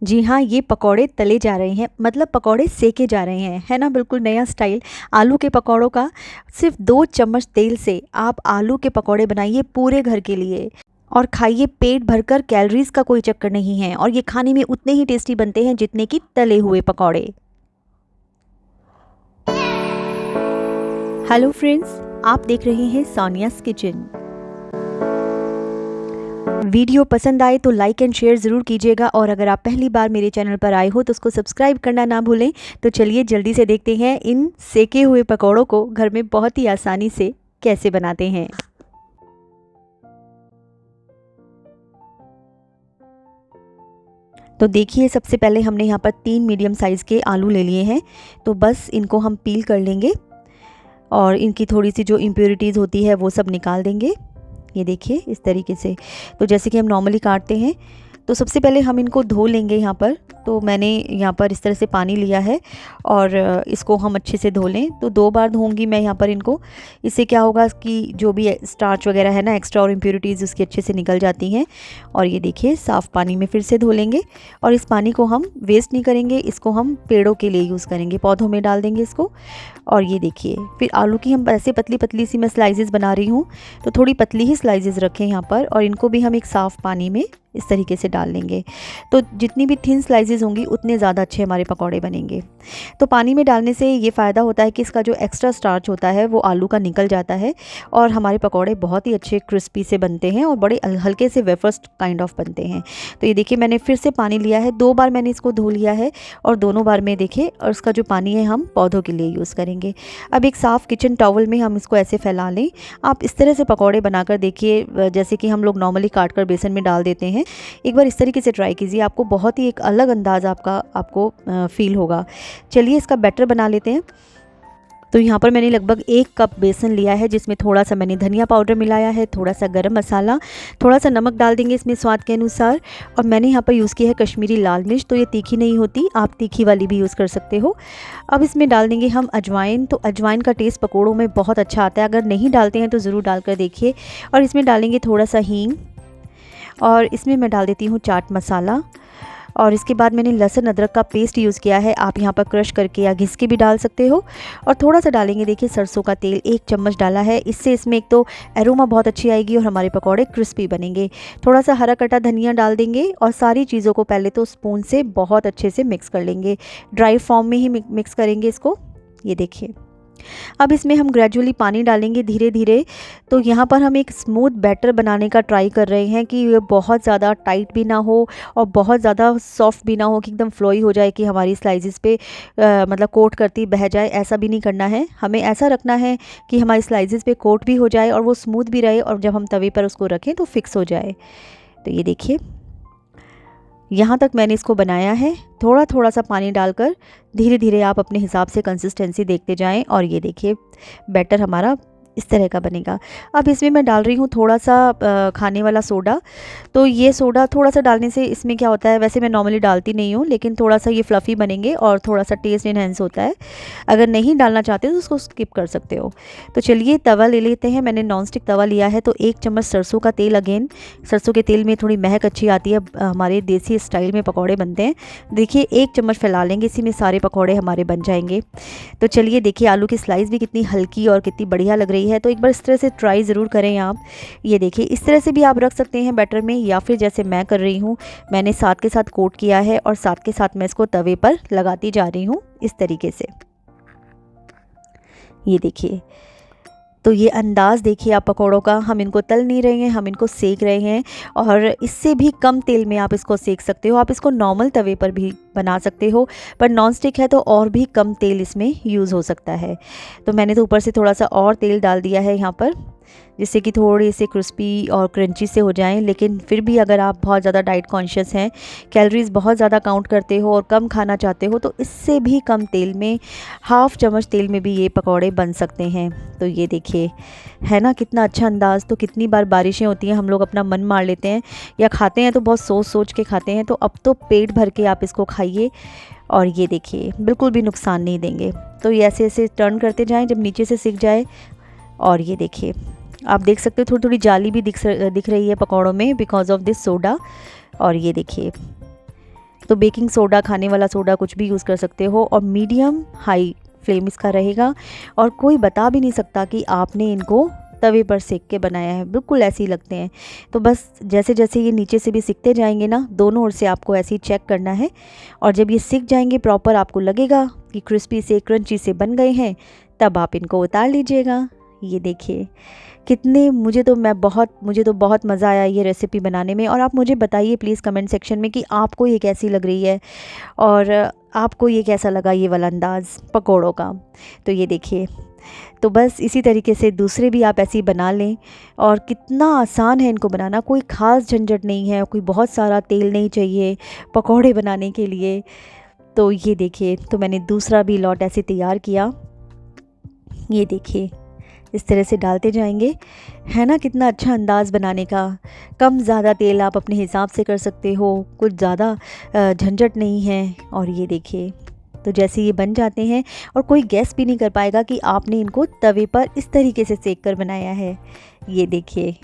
जी हाँ, ये पकौड़े तले जा रहे हैं, मतलब पकौड़े सेके जा रहे हैं, है ना? बिल्कुल नया स्टाइल आलू के पकौड़ों का। सिर्फ 2 चम्मच तेल से आप आलू के पकौड़े बनाइए पूरे घर के लिए और खाइए पेट भरकर। कैलोरीज का कोई चक्कर नहीं है और ये खाने में उतने ही टेस्टी बनते हैं जितने कि तले हुए पकौड़े। हेलो फ्रेंड्स, आप देख रहे हैं सोनियाज़ किचन। वीडियो पसंद आए तो लाइक एंड शेयर ज़रूर कीजिएगा और अगर आप पहली बार मेरे चैनल पर आए हो तो उसको सब्सक्राइब करना ना भूलें। तो चलिए जल्दी से देखते हैं इन सेके हुए पकौड़ों को घर में बहुत ही आसानी से कैसे बनाते हैं। तो देखिए, सबसे पहले हमने यहाँ पर 3 मीडियम साइज़ के आलू ले लिए हैं। तो बस इनको हम पील कर लेंगे और इनकी थोड़ी सी जो इम्प्योरिटीज़ होती है वो सब निकाल देंगे। ये देखिए इस तरीके से, तो जैसे कि हम नॉर्मली काटते हैं। तो सबसे पहले हम इनको धो लेंगे यहाँ पर। तो मैंने यहाँ पर इस तरह से पानी लिया है और इसको हम अच्छे से धो लें। तो 2 बार धोऊंगी मैं यहाँ पर इनको। इससे क्या होगा कि जो भी स्टार्च वगैरह है ना, एक्स्ट्रा और इम्प्योरिटीज़ उसकी अच्छे से निकल जाती हैं। और ये देखिए साफ़ पानी में फिर से धो लेंगे और इस पानी को हम वेस्ट नहीं करेंगे, इसको हम पेड़ों के लिए यूज़ करेंगे, पौधों में डाल देंगे इसको। और ये देखिए फिर आलू की हम ऐसे पतली पतली सी मैं स्लाइसेस बना रही हूँ, तो थोड़ी पतली ही स्लाइसेस रखें यहाँ पर और इनको भी हम एक साफ़ पानी में इस तरीके से डाल लेंगे। तो जितनी भी थिन स्लाइसेस होंगी उतने ज़्यादा अच्छे हमारे पकौड़े बनेंगे। तो पानी में डालने से ये फ़ायदा होता है कि इसका जो एक्स्ट्रा स्टार्च होता है वो आलू का निकल जाता है और हमारे पकौड़े बहुत ही अच्छे क्रिस्पी से बनते हैं और बड़े हल्के से वेफर्स काइंड ऑफ बनते हैं। तो ये देखिए मैंने फिर से पानी लिया है, 2 बार मैंने इसको धो लिया है और दोनों बार में देखिए, और इसका जो पानी है हम पौधों के लिए यूज़ करेंगे। अब एक साफ़ किचन टॉवल में हम इसको ऐसे फैला लें। आप इस तरह से पकौड़े बनाकर देखिए, जैसे कि हम लोग नॉर्मली काट कर बेसन में डाल देते हैं। एक बार इस तरीके से ट्राई कीजिए, आपको बहुत ही एक अलग अंदाज़ आपको फ़ील होगा। चलिए इसका बैटर बना लेते हैं। तो यहाँ पर मैंने लगभग 1 कप बेसन लिया है, जिसमें थोड़ा सा मैंने धनिया पाउडर मिलाया है, थोड़ा सा गरम मसाला, थोड़ा सा नमक डाल देंगे इसमें स्वाद के अनुसार। और मैंने यहाँ पर यूज़ की है कश्मीरी लाल मिर्च, तो ये तीखी नहीं होती, आप तीखी वाली भी यूज़ कर सकते हो। अब इसमें डाल देंगे हम अजवाइन। तो अजवाइन का टेस्ट पकौड़ों में बहुत अच्छा आता है, अगर नहीं डालते हैं तो ज़रूर डाल कर देखिए। और इसमें डालेंगे थोड़ा सा हींग और इसमें मैं डाल देती हूँ चाट मसाला। और इसके बाद मैंने लहसुन अदरक का पेस्ट यूज़ किया है, आप यहाँ पर क्रश करके या घिस के भी डाल सकते हो। और थोड़ा सा डालेंगे देखिए सरसों का तेल, 1 चम्मच डाला है। इससे इसमें एक तो एरोमा बहुत अच्छी आएगी और हमारे पकौड़े क्रिस्पी बनेंगे। थोड़ा सा हरा कटा धनिया डाल देंगे और सारी चीज़ों को पहले तो स्पून से बहुत अच्छे से मिक्स कर लेंगे, ड्राई फॉर्म में ही मिक्स करेंगे इसको। ये देखिए अब इसमें हम ग्रेजुअली पानी डालेंगे धीरे धीरे। तो यहाँ पर हम एक स्मूथ बैटर बनाने का ट्राई कर रहे हैं कि ये बहुत ज़्यादा टाइट भी ना हो और बहुत ज़्यादा सॉफ्ट भी ना हो कि एकदम फ्लोई हो जाए कि हमारी स्लाइसेस पे मतलब कोट करती बह जाए। ऐसा भी नहीं करना है, हमें ऐसा रखना है कि हमारी स्लाइसेस पे कोट भी हो जाए और वो स्मूथ भी रहे और जब हम तवे पर उसको रखें तो फिक्स हो जाए। तो ये देखिए यहाँ तक मैंने इसको बनाया है, थोड़ा थोड़ा सा पानी डालकर धीरे धीरे आप अपने हिसाब से कंसिस्टेंसी देखते जाएं। और ये देखिए बैटर हमारा इस तरह का बनेगा। अब इसमें मैं डाल रही हूँ थोड़ा सा खाने वाला सोडा। तो ये सोडा थोड़ा सा डालने से इसमें क्या होता है, वैसे मैं नॉर्मली डालती नहीं हूँ, लेकिन थोड़ा सा ये फ्लफ़ी बनेंगे और थोड़ा सा टेस्ट इन्हेंस होता है। अगर नहीं डालना चाहते तो उसको स्किप कर सकते हो। तो चलिए तवा ले लेते हैं। मैंने नॉन स्टिक तवा लिया है। तो 1 चम्मच सरसों का तेल, अगेन सरसों के तेल में थोड़ी महक अच्छी आती है, हमारे देसी स्टाइल में पकौड़े बनते हैं। देखिए 1 चम्मच फैला लेंगे, इसी में सारे पकौड़े हमारे बन जाएंगे। तो चलिए देखिए आलू की स्लाइस भी कितनी हल्की और कितनी बढ़िया लग रही है। तो एक बार इस तरह से ट्राई ज़रूर करें आप। ये देखिए इस तरह से भी आप रख सकते हैं बैटर में, या फिर जैसे मैं कर रही हूँ, मैंने साथ के साथ कोट किया है और साथ के साथ मैं इसको तवे पर लगाती जा रही हूँ इस तरीके से। ये देखिए, तो ये अंदाज़ देखिए आप पकौड़ों का, हम इनको तल नहीं रहे हैं, हम इनको सेक रहे हैं। और इससे भी कम तेल में आप इसको सेक सकते हो। आप इसको नॉर्मल तवे पर भी बना सकते हो, पर नॉन स्टिक है तो और भी कम तेल इसमें यूज़ हो सकता है। तो मैंने तो ऊपर से थोड़ा सा और तेल डाल दिया है यहाँ पर, जिससे कि थोड़े से क्रिस्पी और क्रंची से हो जाएं। लेकिन फिर भी अगर आप बहुत ज़्यादा डाइट कॉन्शियस हैं, कैलोरीज़ बहुत ज़्यादा काउंट करते हो और कम खाना चाहते हो, तो इससे भी कम तेल में, 1/2 चम्मच तेल में भी ये पकौड़े बन सकते हैं। तो ये देखिए है ना कितना अच्छा अंदाज़। तो कितनी बार बारिशें होती हैं, हम लोग अपना मन मार लेते हैं या खाते हैं तो बहुत सोच सोच के खाते हैं। तो अब तो पेट भर के आप इसको खाइए और ये देखिए बिल्कुल भी नुकसान नहीं देंगे। तो ये ऐसे ऐसे टर्न करते जाएं जब नीचे से सिक जाए। और ये देखिए आप देख सकते हो थोड़ी थोड़ी जाली भी दिख रही है पकौड़ों में बिकॉज ऑफ दिस सोडा। और ये देखिए तो बेकिंग सोडा, खाने वाला सोडा कुछ भी यूज़ कर सकते हो, और मीडियम हाई फ्लेम इसका रहेगा। और कोई बता भी नहीं सकता कि आपने इनको तवे पर सेक के बनाया है, बिल्कुल ऐसे ही लगते हैं। तो बस जैसे जैसे ये नीचे से भी सिकते जाएंगे ना, दोनों ओर से आपको ऐसे ही चेक करना है। और जब ये सिक जाएंगे प्रॉपर, आपको लगेगा कि क्रिस्पी से क्रंची से बन गए हैं, तब आप इनको उतार लीजिएगा। ये देखिए कितने, मुझे तो बहुत मज़ा आया ये रेसिपी बनाने में। और आप मुझे बताइए प्लीज़ कमेंट सेक्शन में कि आपको ये कैसी लग रही है, और आपको ये कैसा लगा ये वाला अंदाज़ पकौड़ों का। तो ये देखिए, तो बस इसी तरीके से दूसरे भी आप ऐसे ही बना लें। और कितना आसान है इनको बनाना, कोई ख़ास झंझट नहीं है, कोई बहुत सारा तेल नहीं चाहिए पकौड़े बनाने के लिए। तो ये देखिए, तो मैंने दूसरा भी लॉट ऐसे तैयार किया। ये देखिए इस तरह से डालते जाएंगे, है ना, कितना अच्छा अंदाज़ बनाने का। कम ज़्यादा तेल आप अपने हिसाब से कर सकते हो, कुछ ज़्यादा झंझट नहीं है। और ये देखिए, तो जैसे ये बन जाते हैं, और कोई गैस भी नहीं कर पाएगा कि आपने इनको तवे पर इस तरीके से सेक कर बनाया है। ये देखिए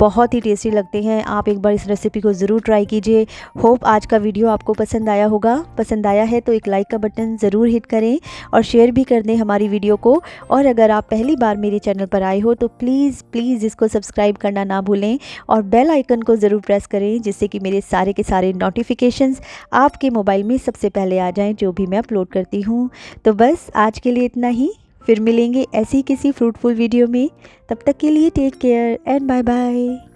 बहुत ही टेस्टी लगते हैं। आप एक बार इस रेसिपी को ज़रूर ट्राई कीजिए। होप आज का वीडियो आपको पसंद आया होगा। पसंद आया है तो एक लाइक का बटन ज़रूर हिट करें, और शेयर भी कर दें हमारी वीडियो को। और अगर आप पहली बार मेरे चैनल पर आए हो तो प्लीज़ इसको सब्सक्राइब करना ना भूलें, और बेल आइकन को ज़रूर प्रेस करें, जिससे कि मेरे सारे के सारे नोटिफिकेशंस आपके मोबाइल में सबसे पहले आ जाएँ, जो भी मैं अपलोड करती हूँ। तो बस आज के लिए इतना ही, फिर मिलेंगे ऐसी किसी फ्रूटफुल वीडियो में। तब तक के लिए take care and bye bye.